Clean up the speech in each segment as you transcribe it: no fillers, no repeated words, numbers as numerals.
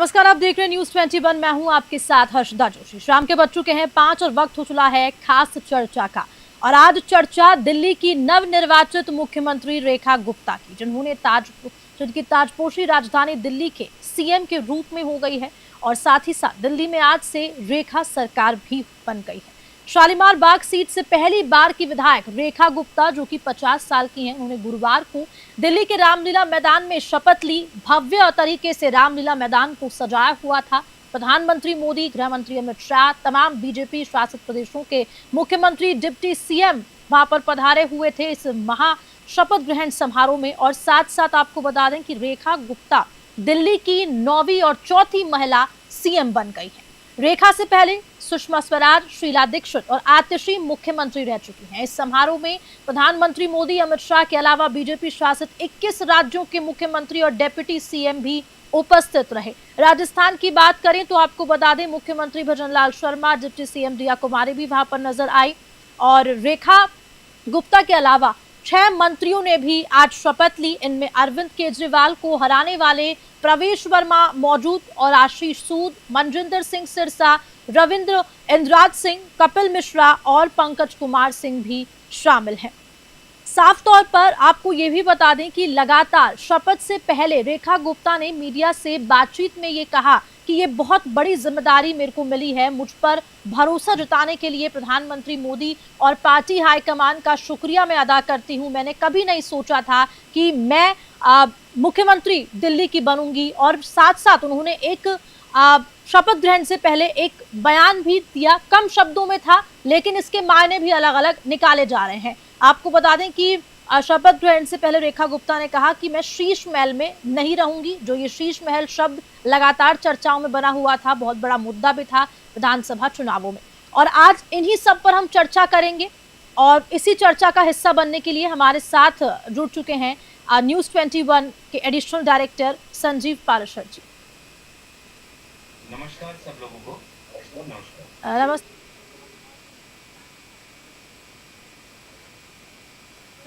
नमस्कार, आप देख रहे हैं न्यूज 21। मैं हूं आपके साथ हर्षदा जोशी। शाम के बज चुके हैं 5 और वक्त हो चला है खास चर्चा का। और आज चर्चा दिल्ली की नवनिर्वाचित मुख्यमंत्री रेखा गुप्ता की, जिनकी ताजपोशी राजधानी दिल्ली के सीएम के रूप में हो गई है। और साथ ही साथ दिल्ली में आज से रेखा सरकार भी बन गई है। शालीमार बाग सीट से पहली बार की विधायक रेखा गुप्ता, जो कि 50 साल की हैं, उन्होंने गुरुवार को दिल्ली के रामलीला मैदान में शपथ ली। भव्य तरीके से रामलीला मैदान को सजाया हुआ था। प्रधानमंत्री मोदी, गृह मंत्री अमित शाह, तमाम बीजेपी शासित प्रदेशों के मुख्यमंत्री, डिप्टी सीएम वहां पर पधारे हुए थे इस महा शपथ ग्रहण समारोह में। और साथ साथ आपको बता दें कि रेखा गुप्ता दिल्ली की 9वीं और 4थी महिला सीएम बन गई है। रेखा से पहले सुषमा स्वराज, शीला दीक्षित और आतिशी मुख्यमंत्री रह चुकी हैं। इस समारोह में प्रधानमंत्री मोदी, अमित शाह के अलावा बीजेपी शासित 21 राज्यों के मुख्यमंत्री और डेप्यूटी सीएम भी उपस्थित रहे। राजस्थान की बात करें तो आपको बता दें, मुख्यमंत्री भजनलाल शर्मा, डिप्टी सीएम दिया कुमारी भी वहां पर नजर आई। और रेखा गुप्ता के अलावा 6 मंत्रियों ने भी आज शपथ ली। इनमें अरविंद केजरीवाल को हराने वाले प्रवेश वर्मा मौजूद और आशीष सूद, मनजिंदर सिंह सिरसा, रविंद्र इंद्राज सिंह, कपिल मिश्रा और पंकज कुमार सिंह भी शामिल हैं। साफ तौर पर आपको ये भी बता दें कि लगातार शपथ से पहले रेखा गुप्ता ने मीडिया से बातचीत में ये कहा कि ये बहुत बड़ी जिम्मेदारी मेरे को मिली है। मुझ पर भरोसा जताने के लिए प्रधानमंत्री मोदी और पार्टी हाईकमान का शुक्रिया मैं अदा करती हूं। मैंने कभी नहीं सोचा था कि मैं मुख्यमंत्री दिल्ली की बनूंगी। और साथ साथ उन्होंने एक शपथ ग्रहण से पहले एक बयान भी दिया, कम शब्दों में था, लेकिन इसके मायने भी अलग अलग निकाले जा रहे हैं। आपको बता दें कि शपथ ग्रहण से पहले रेखा गुप्ता ने कहा कि मैं शीश महल में नहीं रहूंगी। जो ये शीश महल शब्द लगातार चर्चाओं में बना हुआ था, बहुत बड़ा मुद्दा भी था विधानसभा चुनावों में। और आज इन्हीं सब पर हम चर्चा करेंगे। और इसी चर्चा का हिस्सा बनने के लिए हमारे साथ जुड़ चुके हैं न्यूज 21 के एडिशनल डायरेक्टर संजीव पाराशर जी। नमस्कार सब लोगों को। नमस्कार। नमस्ते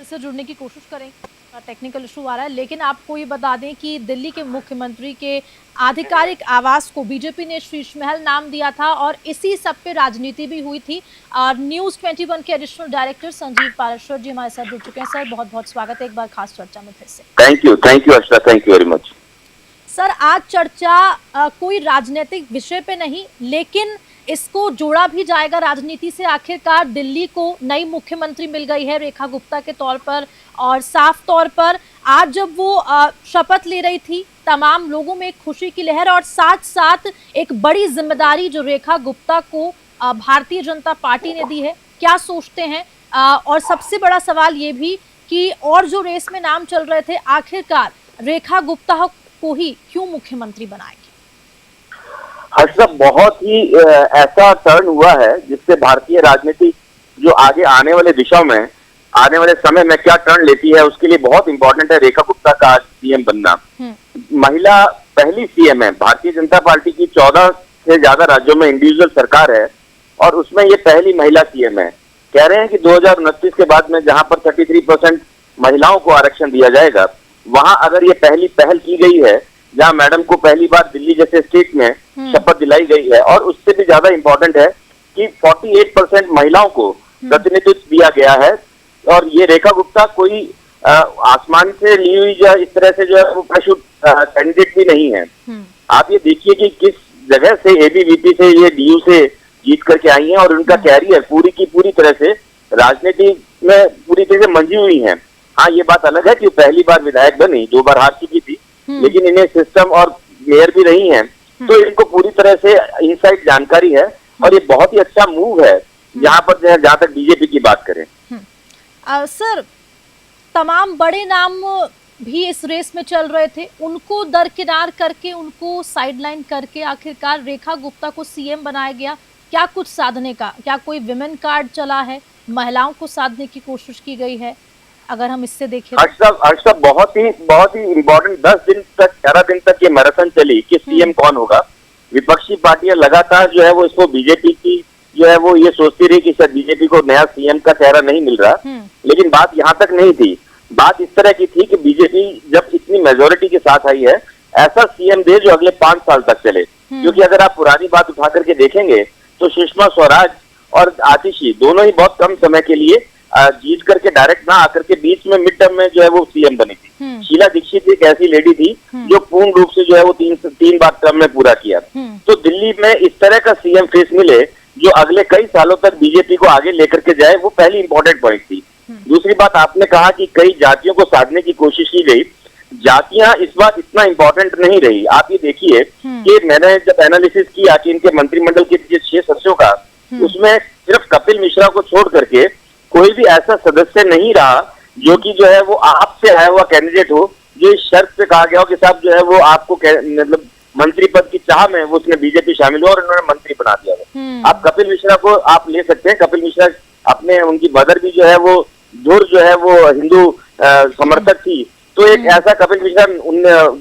से जुड़ने की कोशिश करेंगे। टेक्निकल इशू आ रहा है, लेकिन आपको ये बता दें कि दिल्ली के मुख्यमंत्री के आधिकारिक आवास को बीजेपी ने शीश महल नाम दिया था और इसी सब पे राजनीति भी हुई थी। और न्यूज 21 के एडिशनल डायरेक्टर संजीव पाराशर जी हमारे साथ जुड़ चुके हैं। सर, बहुत बहुत स्वागत है एक बार खास चर्चा में फिर से। Thank you Arshada, thank you very much. Sir, आज चर्चा कोई राजनीतिक विषय पे नहीं, लेकिन इसको जोड़ा भी जाएगा राजनीति से। आखिरकार दिल्ली को नई मुख्यमंत्री मिल गई है रेखा गुप्ता के तौर पर। और साफ तौर पर आज जब वो शपथ ले रही थी, तमाम लोगों में एक खुशी की लहर और साथ साथ एक बड़ी जिम्मेदारी जो रेखा गुप्ता को भारतीय जनता पार्टी ने दी है। क्या सोचते हैं? और सबसे बड़ा सवाल ये भी कि और जो रेस में नाम चल रहे थे, आखिरकार रेखा गुप्ता को ही क्यों मुख्यमंत्री बनाएगी? हर्षद, बहुत ही ऐसा टर्न हुआ है जिससे भारतीय राजनीति जो आगे आने वाले दिशा में, आने वाले समय में क्या टर्न लेती है, उसके लिए बहुत इंपॉर्टेंट है रेखा गुप्ता का आज सीएम बनना। महिला पहली सीएम है। भारतीय जनता पार्टी की 14 से ज्यादा राज्यों में इंडिविजुअल सरकार है और उसमें ये पहली महिला सीएम है। कह रहे हैं कि 2029 के बाद में जहां पर 33% महिलाओं को आरक्षण दिया जाएगा, वहां अगर ये पहली पहल की गई है, जहां मैडम को पहली बार दिल्ली जैसे स्टेट में शपथ दिलाई गई है, और उससे भी ज्यादा इंपॉर्टेंट है कि 48% महिलाओं को प्रतिनिधित्व दिया गया है। और ये रेखा गुप्ता कोई आसमान से ली हुई या इस तरह से जो है वो पैराशूट कैंडिडेट भी नहीं है। आप ये देखिए कि किस जगह से एबीवीपी से ये डीयू से जीत करके आई हैं और उनका कैरियर पूरी की पूरी तरह से राजनीति में पूरी तरह से मंजी हुई है। हाँ, ये बात अलग है कि पहली बार विधायक बनी, 2 बार हार चुकी थी, लेकिन इन्हें सिस्टम और मेयर भी रही हैं, तो इनको पूरी तरह से इनसाइड जानकारी है। और ये बहुत ही अच्छा मूव है जहां पर जहां तक बीजेपी की बात करें। सर, तमाम बड़े नाम भी इस रेस में चल रहे थे, उनको दरकिनार करके, उनको साइडलाइन करके आखिरकार रेखा गुप्ता को सीएम बनाया गया। क्या कुछ साधने का, क्या कोई विमेन कार्ड चला है, महिलाओं को साधने की कोशिश की गई है? अगर हम इससे देखें हर्षद, बहुत ही इम्पोर्टेंट 10 दिन तक, 11 दिन तक ये मैराथन चली कि सीएम कौन होगा। विपक्षी पार्टियां लगातार जो है वो इसको बीजेपी की जो है वो ये सोचती रही कि शायद बीजेपी को नया सीएम का चेहरा नहीं मिल रहा, लेकिन बात यहाँ तक नहीं थी। बात इस तरह की थी कि बीजेपी जब इतनी मेजोरिटी के साथ आई है ऐसा सीएम दे जो अगले 5 साल तक चले। क्योंकि अगर आप पुरानी बात उठा करके देखेंगे तो सुषमा स्वराज और आतिशी दोनों ही बहुत कम समय के लिए जीत करके डायरेक्ट ना आकर के बीच में मिड टर्म में जो है वो सीएम बनी थी। शीला दीक्षित एक ऐसी लेडी थी जो पूर्ण रूप से जो है वो तीन बार टर्म में पूरा किया। तो दिल्ली में इस तरह का सीएम फेस मिले जो अगले कई सालों तक बीजेपी को आगे लेकर के जाए, वो पहली इंपॉर्टेंट पॉइंट थी। दूसरी बात, आपने कहा कि कई जातियों को साधने की कोशिश की गई। जातियां इस बार इतना इंपॉर्टेंट नहीं रही। आप ये देखिए कि मैंने जब एनालिसिस किया कि इनके मंत्रिमंडल के 6 सदस्यों का, उसमें सिर्फ कपिल मिश्रा को छोड़ करके कोई भी ऐसा सदस्य नहीं रहा जो कि जो है वो आपसे आया हुआ कैंडिडेट हो, जो इस शर्त पे कहा गया हो कि साहब जो है वो आपको मतलब मंत्री पद की चाह में वो उसने बीजेपी शामिल हुआ और उन्होंने मंत्री बना दिया। आप कपिल मिश्रा को आप ले सकते हैं। कपिल मिश्रा अपने उनकी मदर भी जो है वो धुर जो है वो हिंदू समर्थक थी। तो एक ऐसा कपिल मिश्रा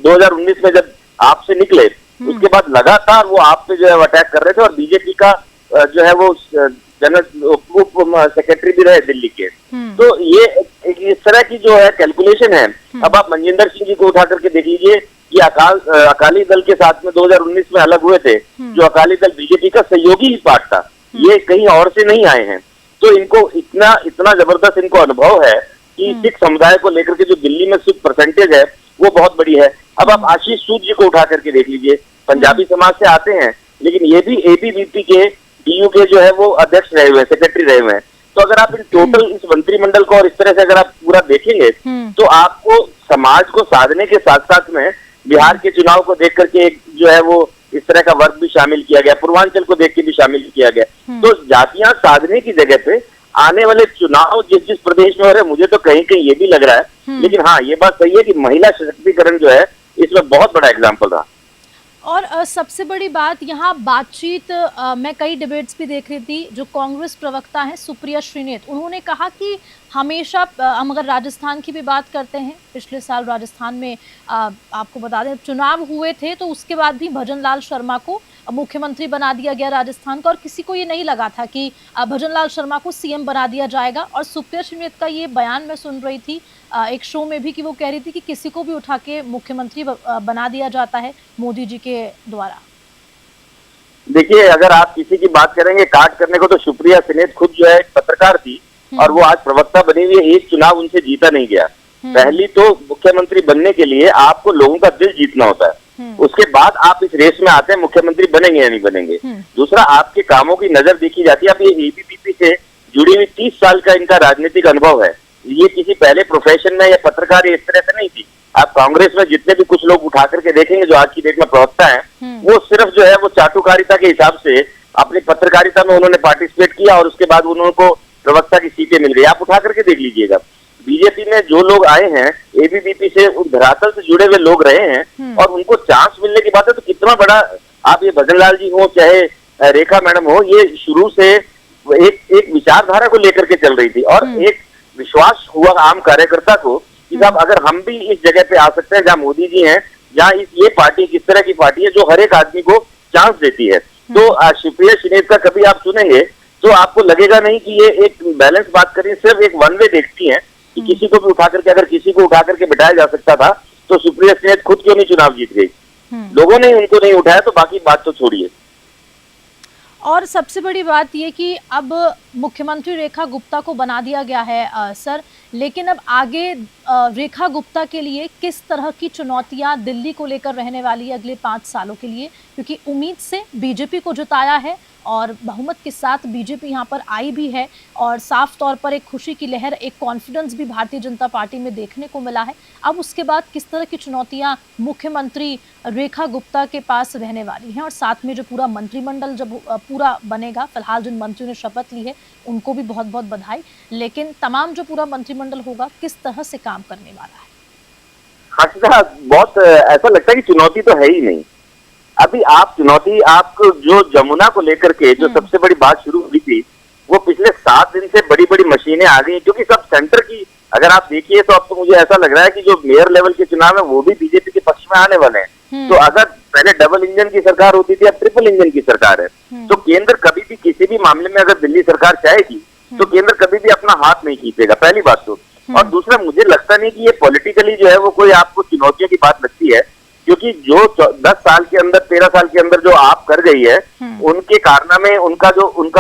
2019 में जब आपसे निकले, उसके बाद लगातार वो आप पे जो है अटैक कर रहे थे और बीजेपी का जो है वो जनरल उप सेक्रेटरी भी रहे दिल्ली के। तो ये इस तरह की जो है कैलकुलेशन है। अब आप मनजिंदर सिंह जी को उठा करके देख लीजिए कि अकाली दल के साथ में 2019 में अलग हुए थे, जो अकाली दल बीजेपी का सहयोगी ही पार्ट था, ये कहीं और से नहीं आए हैं। तो इनको इतना जबरदस्त इनको अनुभव है कि सिख समुदाय को लेकर के जो दिल्ली में सिख परसेंटेज है वो बहुत बड़ी है। अब आप आशीष सूद जी को उठा करके देख लीजिए, पंजाबी समाज से आते हैं, लेकिन ये भी एबीवीपी के डीयू के जो है वो अध्यक्ष रहे हुए हैं, सेक्रेटरी रहे हुए हैं। तो अगर आप इन टोटल इस मंत्रिमंडल को और इस तरह से अगर आप पूरा देखेंगे तो आपको समाज को साधने के साथ साथ में बिहार के चुनाव को देख करके एक जो है वो इस तरह का वर्ग भी शामिल किया गया, पूर्वांचल को देख के भी शामिल किया गया। तो जातियां साधने की जगह पे आने वाले चुनाव जिस प्रदेश में हो रहे हैं, मुझे तो कहीं कहीं ये भी लग रहा है, लेकिन हाँ ये बात सही है कि महिला सशक्तिकरण जो है इसमें बहुत बड़ा एग्जाम्पल रहा। और सबसे बड़ी बात यहाँ बातचीत, मैं कई डिबेट्स भी देख रही थी, जो कांग्रेस प्रवक्ता हैं सुप्रिया श्रीनेत, उन्होंने कहा कि हमेशा हम अगर राजस्थान की भी बात करते हैं, पिछले साल राजस्थान में आपको बता दें चुनाव हुए थे, तो उसके बाद भी भजन लाल शर्मा को मुख्यमंत्री बना दिया गया राजस्थान का, और किसी को ये नहीं लगा था कि भजन लाल शर्मा को सीएम बना दिया जाएगा। और सुप्रिया श्रीनेत का ये बयान मैं सुन रही थी एक शो में भी कि वो कह रही थी कि किसी को भी उठा के मुख्यमंत्री बना दिया जाता है मोदी जी के द्वारा। देखिए, अगर आप किसी की बात करेंगे काट करने को, तो सुप्रिया श्रीनेत खुद जो है एक पत्रकार थी और वो आज प्रवक्ता बनी हुई है। एक चुनाव उनसे जीता नहीं गया। पहली तो मुख्यमंत्री बनने के लिए आपको लोगों का दिल जीतना होता है, उसके बाद आप इस रेस में आते हैं मुख्यमंत्री बनेंगे या नहीं बनेंगे। दूसरा, आपके कामों की नजर देखी जाती है। अब ये एबीवीपी से जुड़ी हुई 30 साल का इनका राजनीतिक अनुभव है। ये किसी पहले प्रोफेशन में या पत्रकार इस तरह से नहीं थी। आप कांग्रेस में जितने भी कुछ लोग उठा करके देखेंगे जो आज की डेट में प्रवक्ता है, वो सिर्फ जो है वो चाटुकारिता के हिसाब से अपनी पत्रकारिता में उन्होंने पार्टिसिपेट किया और उसके बाद उनको प्रवक्ता की सीटें मिल गई। आप उठा करके देख लीजिएगा, बीजेपी में जो लोग आए हैं एबीवीपी से, धरातल से जुड़े हुए लोग रहे हैं और उनको चांस मिलने की बात है। तो कितना बड़ा, आप ये भजन लाल जी हो चाहे रेखा मैडम हो, ये शुरू से एक विचारधारा को लेकर के चल रही थी और एक विश्वास हुआ आम कार्यकर्ता को कि साहब अगर हम भी इस जगह पे आ सकते हैं जहाँ मोदी जी हैं, जहाँ ये पार्टी किस तरह की पार्टी है जो हर एक आदमी को चांस देती है। तो सुप्रिया श्रीनेत का कभी आप सुनेंगे तो आपको लगेगा नहीं कि ये एक बैलेंस बात करें, सिर्फ एक वन वे देखती है कि किसी को भी उठा करके, अगर किसी को उठा करके बिठाया जा सकता था तो सुप्रिया श्रीनेत खुद क्यों नहीं चुनाव जीत गई। लोगों ने उनको नहीं उठाया, तो बाकी बात तो छोड़िए। और सबसे बड़ी बात ये कि अब मुख्यमंत्री रेखा गुप्ता को बना दिया गया है सर, लेकिन अब आगे रेखा गुप्ता के लिए किस तरह की चुनौतियां दिल्ली को लेकर रहने वाली है अगले 5 सालों के लिए, क्योंकि उम्मीद से बीजेपी को जिताया है और बहुमत के साथ बीजेपी यहाँ पर आई भी है और साफ तौर पर एक खुशी की लहर, एक कॉन्फिडेंस भी भारतीय जनता पार्टी में देखने को मिला है। अब उसके बाद किस तरह की चुनौतियां मुख्यमंत्री रेखा गुप्ता के पास रहने वाली हैं, और साथ में जो पूरा मंत्रिमंडल जब पूरा बनेगा, फिलहाल जिन मंत्रियों ने शपथ ली है उनको भी बहुत बहुत बधाई, लेकिन तमाम जो पूरा मंत्रिमंडल होगा किस तरह से काम करने वाला है। हर्षदा, बहुत ऐसा लगता है कि चुनौती तो है ही नहीं। अभी आप चुनौती, आपको जो जमुना को लेकर के जो सबसे बड़ी बात शुरू हुई थी, वो पिछले 7 दिन से बड़ी बड़ी मशीनें आ गई, क्योंकि सब सेंटर की अगर आप देखिए तो अब तो मुझे ऐसा लग रहा है कि जो मेयर लेवल के चुनाव है वो भी बीजेपी के पक्ष में आने वाले हैं। तो अगर पहले डबल इंजन की सरकार होती थी, अब ट्रिपल इंजन की सरकार है। तो केंद्र कभी भी किसी भी मामले में अगर दिल्ली सरकार चाहेगी तो केंद्र कभी भी अपना हाथ नहीं खींचेगा, पहली बात तो। और दूसरा, मुझे लगता नहीं कि ये पॉलिटिकली जो है वो कोई आपको चुनौतियों की बात लगती है, क्योंकि जो 10 साल के अंदर 13 साल के अंदर जो आप कर गई है, उनके कारनामे, उनका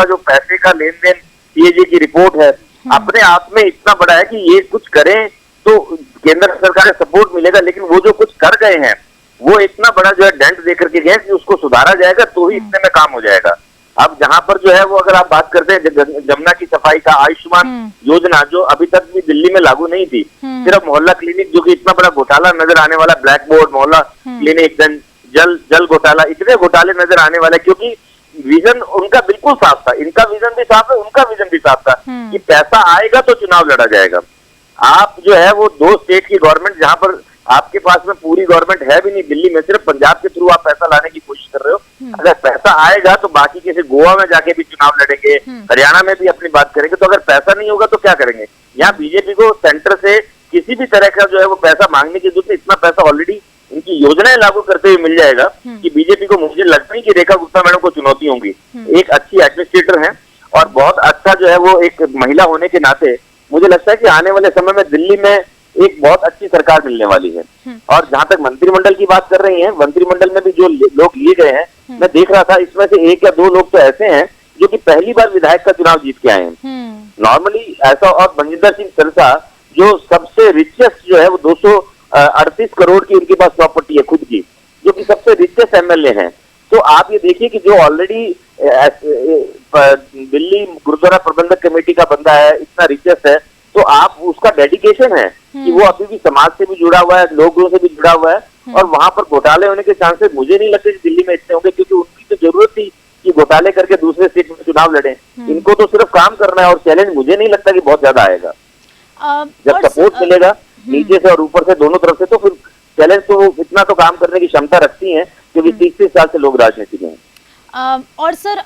जो पैसे का लेन देन सीएजी की रिपोर्ट है, अपने आप में इतना बड़ा है कि ये कुछ करें तो केंद्र सरकार से सपोर्ट मिलेगा, लेकिन वो जो कुछ कर गए हैं वो इतना बड़ा जो है डेंट दे करके गए कि उसको सुधारा जाएगा तो ही इतने में काम हो जाएगा। अब जहां पर जो है वो अगर आप बात करते हैं जमुना की सफाई का, आयुष्मान योजना जो अभी तक भी दिल्ली में लागू नहीं थी, सिर्फ मोहल्ला क्लिनिक जो कि इतना बड़ा घोटाला नजर आने वाला, ब्लैक बोर्ड मोहल्ला क्लिनिक, जल घोटाला, इतने घोटाले नजर आने वाले, क्योंकि विजन उनका बिल्कुल साफ था, इनका विजन भी साफ है, उनका विजन भी साफ था कि पैसा आएगा तो चुनाव लड़ा जाएगा। आप जो है वो 2 स्टेट की गवर्नमेंट, जहां पर आपके पास में पूरी गवर्नमेंट है भी नहीं, दिल्ली में सिर्फ पंजाब के थ्रू आप पैसा लाने की कोशिश कर रहे हो। अगर पैसा आएगा तो बाकी किसी गोवा में जाके भी चुनाव लड़ेंगे, हरियाणा में भी अपनी बात करेंगे। तो अगर पैसा नहीं होगा तो क्या करेंगे? यहाँ बीजेपी को सेंटर से किसी भी तरह का जो है वो पैसा मांगने की जरूरत है। इतना पैसा ऑलरेडी इनकी योजनाएं लागू करते हुए मिल जाएगा कि बीजेपी को, मुझे लगता नहीं कि रेखा गुप्ता मैडम को चुनौती होंगी। एक अच्छी एडमिनिस्ट्रेटर है और बहुत अच्छा जो है वो एक महिला होने के नाते मुझे लगता है कि आने वाले समय में दिल्ली में एक बहुत अच्छी सरकार मिलने वाली है। और जहां तक मंत्रिमंडल की बात कर रही हैं, मंत्रिमंडल में भी जो लोग लिए गए हैं, मैं देख रहा था इसमें से 1 या 2 लोग तो ऐसे हैं जो कि पहली बार विधायक का चुनाव जीत के आए हैं। नॉर्मली ऐसा, और मनजिंदर सिंह सिरसा जो सबसे रिचेस्ट जो है वो 238 करोड़ की उनके पास प्रॉपर्टी है खुद की, जो कि सबसे रिचेस्ट एमएलए हैं। तो आप ये देखिए कि जो ऑलरेडी दिल्ली गुरुद्वारा प्रबंधक कमेटी का बंदा है, इतना रिचेस्ट है, तो आप उसका डेडिकेशन है कि वो अभी भी समाज से भी जुड़ा हुआ है, लोगों से भी जुड़ा हुआ है, और वहां पर घोटाले होने के चांसेस मुझे नहीं लगते कि दिल्ली में इतने होंगे, क्योंकि उनकी तो जरूरत थी कि घोटाले करके दूसरे स्टेट में चुनाव लड़े। इनको तो सिर्फ काम करना है, और चैलेंज मुझे नहीं लगता कि बहुत ज्यादा आएगा। जब सपोर्ट मिलेगा नीचे से और ऊपर से, दोनों तरफ से, तो फिर चैलेंज तो वो इतना तो काम करने की क्षमता रखती है, क्योंकि 30 साल से लोग राजनीति में हैं। और सर,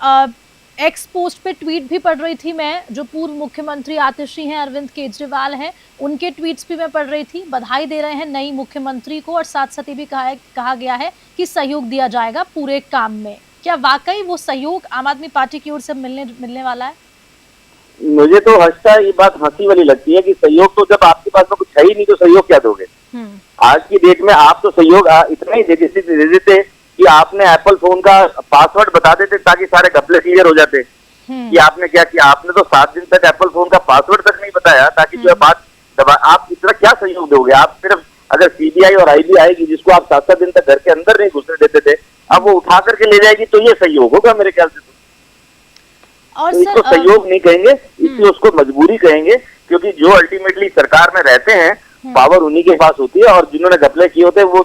एक्स पोस्ट पे ट्वीट भी पढ़ रही थी मैं, जो पूर्व मुख्यमंत्री आतिशी हैं, अरविंद केजरीवाल हैं, उनके ट्वीट्स भी मैं पढ़ रही थी। बधाई दे रहे हैं नई मुख्यमंत्री को, और साथ साथ ये भी कहा गया है कि सहयोग दिया जाएगा पूरे काम में। क्या वाकई वो सहयोग आम आदमी पार्टी की ओर से मिलने वाला है? मुझे तो ये बात हंसी वाली लगती है कि सहयोग तो जब आपके पास में कुछ है ही नहीं तो सहयोग क्या दोगे? आज की डेट में आप तो सहयोग इतना ही दे देते कि आपने एप्पल फोन का पासवर्ड बता देते ताकि सारे घपले क्लियर हो जाते। कि आपने क्या किया? आपने तो 7 दिन तक एप्पल फोन का पासवर्ड तक नहीं बताया ताकि जो है बात दबा। आप इतना क्या सहयोग दोगे? आप सिर्फ, अगर सीबीआई और आईबी आएगी जिसको आप 7-7 दिन तक घर के अंदर नहीं घुसने देते थे, अब वो उठा करके ले जाएगी, तो ये सहयोग होगा मेरे ख्याल से। और तो इसको सहयोग नहीं कहेंगे, इसलिए उसको मजबूरी कहेंगे, क्योंकि जो अल्टीमेटली सरकार में रहते हैं पावर उन्हीं के पास होती है, और जिन्होंने घपले किए होते हैं वो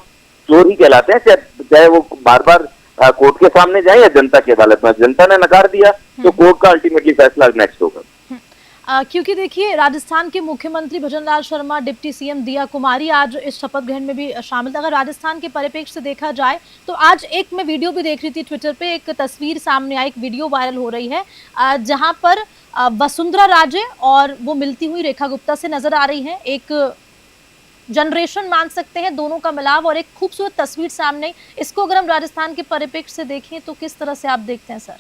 चोर ही कहलाते हैं, चाहे वो बार बार कोर्ट के सामने जाए या जनता की अदालत में। जनता ने नकार दिया तो कोर्ट का अल्टीमेटली फैसला नेक्स्ट होगा। क्योंकि देखिए, राजस्थान के मुख्यमंत्री भजनलाल शर्मा, डिप्टी सीएम दिया कुमारी आज इस शपथ ग्रहण में भी शामिल थे। अगर राजस्थान के परिप्रेक्ष्य से देखा जाए तो आज एक मैं वीडियो भी देख रही थी ट्विटर पे, एक तस्वीर सामने आई, एक वीडियो वायरल हो रही है जहां पर वसुंधरा राजे और वो मिलती हुई रेखा गुप्ता से नजर आ रही है। एक जनरेशन मान सकते हैं दोनों का मिलाव, और एक खूबसूरत तस्वीर सामने। इसको अगर हम राजस्थान के परिप्रेक्ष्य से देखें तो किस तरह से आप देखते हैं सर?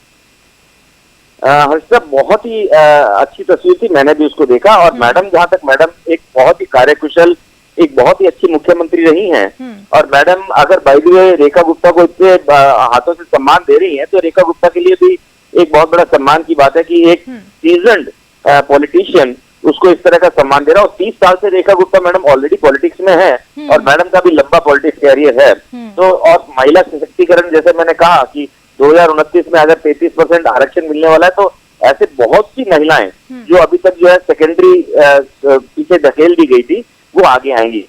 हर्षिता, बहुत ही अच्छी तस्वीर थी, मैंने भी उसको देखा। और मैडम, जहां तक मैडम एक बहुत ही कार्यकुशल, एक बहुत ही अच्छी मुख्यमंत्री रही हैं, और मैडम अगर by the way Rekha Gupta को इतने हाथों से सम्मान दे रही हैं, तो रेखा गुप्ता के लिए भी एक बहुत बड़ा सम्मान की बात है कि एक सीजन्ड पॉलिटिशियन उसको इस तरह का सम्मान दे रहा है। और 30 साल से Rekha Gupta madam already politics में है, और मैडम का भी लंबा पॉलिटिक्स कैरियर है। तो और महिला सशक्तिकरण, जैसे मैंने कहा कि 2029 में अगर 33% आरक्षण मिलने वाला है, तो ऐसे बहुत सी महिलाएं जो अभी तक जो है सेकेंडरी पीछे धकेल दी गई थी, वो आगे आएंगी।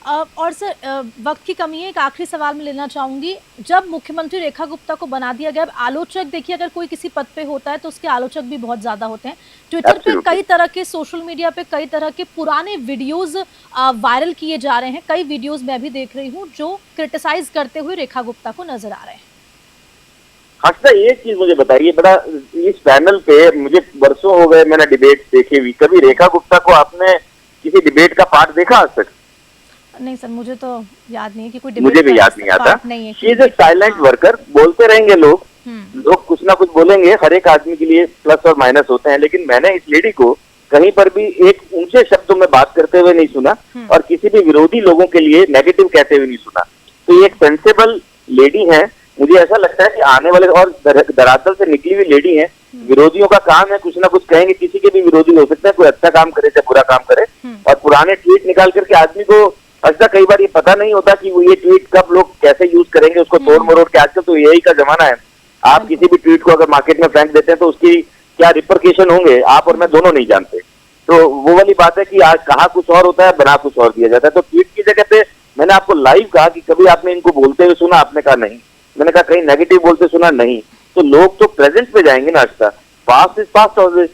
और सर, वक्त की कमी है, एक आखिरी सवाल मैं लेना चाहूंगी। जब मुख्यमंत्री रेखा गुप्ता को बना दिया गया, आलोचक देखिए, अगर कोई किसी पद पे होता है तो उसके आलोचक भी बहुत ज्यादा होते हैं। ट्विटर पे कई तरह के, सोशल मीडिया पे कई तरह के पुराने वीडियोस वायरल किए जा रहे हैं। कई वीडियोस मैं भी देख रही हूँ जो क्रिटिसाइज करते हुए रेखा गुप्ता को नजर आ रहे हैं। अच्छा, एक चीज मुझे बताइए, बड़ा इस पैनल पे मुझे वर्षों हो गए मैंने डिबेट देखे हुई, कभी रेखा गुप्ता को आपने किसी डिबेट का पार्ट देखा आज तक? नहीं सर, मुझे तो याद नहीं है कि कोई डिबेट, मुझे भी याद नहीं आता। She is a silent worker. बोलते रहेंगे लोग कुछ ना कुछ बोलेंगे, हर एक आदमी के लिए प्लस और माइनस होते हैं, लेकिन मैंने इस लेडी को कहीं पर भी एक ऊंचे शब्दों में बात करते हुए नहीं सुना, और किसी भी विरोधी लोगों के लिए नेगेटिव कहते हुए नहीं सुना। तो ये एक सेंसेबल लेडी है। मुझे ऐसा लगता है कि आने वाले और धरातल से निकली हुई लेडी है। विरोधियों का काम है कुछ ना कुछ कहेंगे, किसी के भी विरोधी हो सकते हैं, कोई अच्छा काम करे चाहे बुरा काम करे, और पुराने ट्वीट निकाल करके आदमी को अच्छा कई बार ये पता नहीं होता कि वो ये ट्वीट कब लोग कैसे यूज करेंगे, उसको तोड़ मरोड़ के। आजकल तो यही का जमाना है, आप किसी भी ट्वीट को अगर मार्केट में फेंक देते हैं तो उसकी क्या रिपरकेशन होंगे आप और मैं दोनों नहीं जानते। तो वो वाली बात है कि आज कहा कुछ और होता है, बना कुछ और दिया जाता है। तो ट्वीट की जगह पे मैंने आपको लाइव कहा कि कभी आपने इनको बोलते हुए सुना, आपने कहा नहीं। मैंने कहा कहीं नेगेटिव बोलते सुना, नहीं। तो लोग तो प्रेजेंट पे जाएंगे ना, अच्छा पास्ट इज पास्ट ऑलवेज।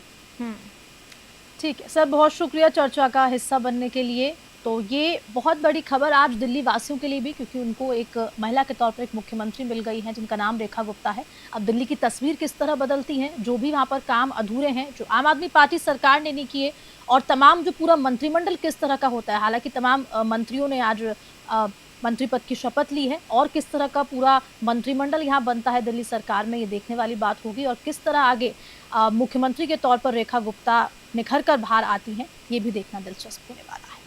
ठीक है सर, बहुत शुक्रिया चर्चा का हिस्सा बनने के लिए। तो ये बहुत बड़ी खबर आज दिल्ली वासियों के लिए भी, क्योंकि उनको एक महिला के तौर पर एक मुख्यमंत्री मिल गई है जिनका नाम रेखा गुप्ता है। अब दिल्ली की तस्वीर किस तरह बदलती है, जो भी वहाँ पर काम अधूरे हैं, जो आम आदमी पार्टी सरकार ने नहीं किए, और तमाम जो पूरा मंत्रिमंडल किस तरह का होता है। हालांकि तमाम मंत्रियों ने आज मंत्री पद की शपथ ली है, और किस तरह का पूरा मंत्रिमंडल यहाँ बनता है दिल्ली सरकार में, ये देखने वाली बात होगी। और किस तरह आगे मुख्यमंत्री के तौर पर रेखा गुप्ता निखर कर बाहर आती हैं, ये भी देखना दिलचस्प होने वाला है।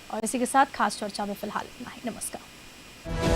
और इसी के साथ खास चर्चा में फिलहाल इतना ही। नमस्कार।